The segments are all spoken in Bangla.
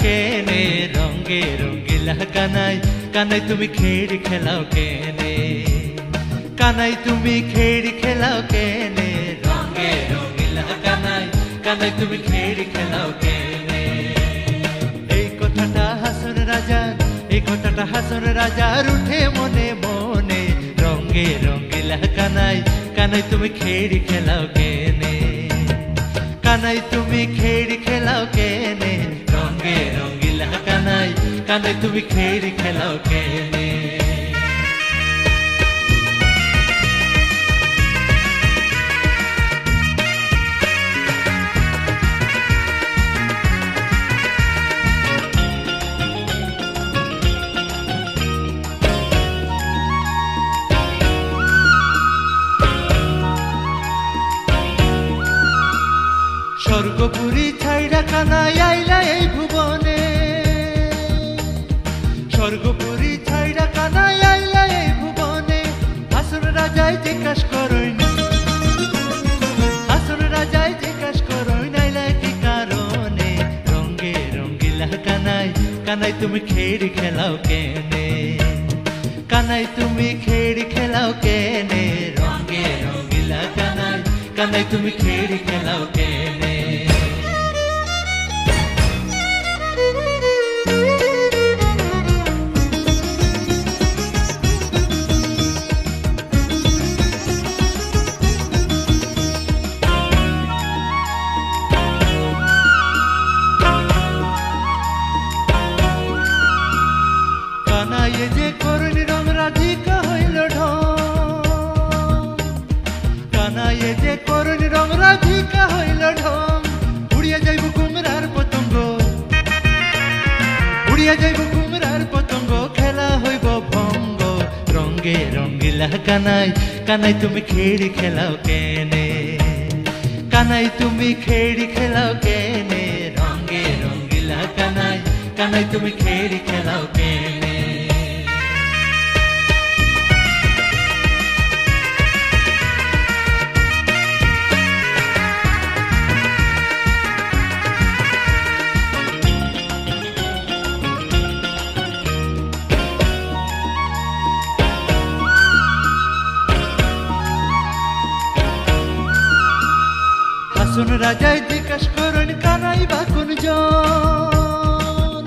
কেনে রঙে রঙিলা কানাই কানাই তুমি খেড়ি খেলাও কেনে কানাই তুমি খেড়ি খেলাও কেনে রঙে রঙিলা কানাই কানাই তুমি খেড়ি খেলাও কেনে এই কথাটা হাসন রাজার এই কথাটা হাসন রাজার উঠে মনে মনে রঙে রঙিলা কানাই কানাই তুমি খেড়ি খেলাও কেনে কানাই তুমি খেড়ি খেলাও কেনে রঙে রঙিলা কানাই কানাই তুমি খেড়ি খেলাও কেনে স্বর্গপুরী ছাইড়া কানাই আইলা এই ভুবনে স্বর্গপুরী ছাইড়া কানাই আইলা এই ভুবনে হাসন রাজাই জিজ্ঞাস করইন হাসন রাজাই জিজ্ঞাস করইন আইলা কি কারণে রঙে রঙিলা কানাই কানাই তুমি খেড়ি খেলাও কেনে কানাই তুমি খেড়ি খেলাও কেনে রঙে রঙিলা কানাই কানাই তুমি খেড়ি খেলাও কেনে কানাই যে করুন রং রাধিকা হইল ঢং কানাই যে করুন রং রাধিকা হইল ঢং উড়িয়া যাইব কুমড়ার পতঙ্গ উড়িয়া যাইব কুমড়ার পতঙ্গ খেলা হইব ভঙ্গ রঙে রঙিলা কানাই কানাই তুমি খেড়ি খেলাও কেনে কানাই তুমি খেড়ি খেলাও কেনে রঙে রঙিলা কানাই কানাই তুমি খেড়ি খেলাও কেনে হাসন রাজাই জিজ্ঞাস করুন কানাই বা কোন জন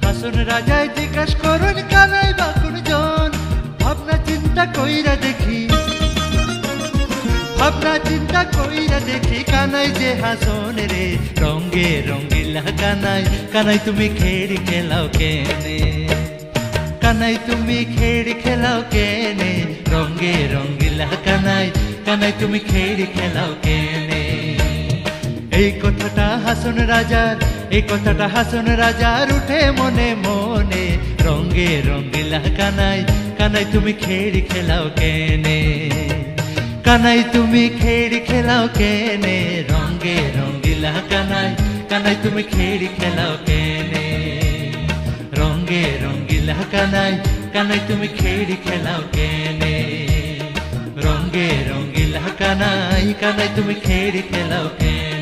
হাসন রাজাই জিজ্ঞাস করুন কানাই বা কোন জন ভাবনা চিন্তা কইরা দেখি ভাবনা চিন্তা কইরা দেখি কানাই যে হাসন রে রঙে রঙিলা কানাই কানাই তুমি খেড়ি খেলাও কেনে কানাই তুমি খেড়ি খেলাও কেনে রঙে রঙিলা কানাই কানাই তুমি খেড়ি খেলাও কেনে এই কথাটা হাসন রাজার এই কথাটা হাসন রাজার উঠে মনে মনে রঙে রঙিলা কানাই কানাই তুমি খেড়ি খেলাও কেনে কানাই তুমি খেড়ি খেলাও কেনে রঙে রঙিলা কানাই কানাই তুমি খেড়ি খেলাও কেনে রঙে রঙিলা কানাই কানাই তুমি খেড়ি খেলাও কেনে রঙে রঙিলা কানাই কানাই তুমি খেড়ি খেলাও কেনে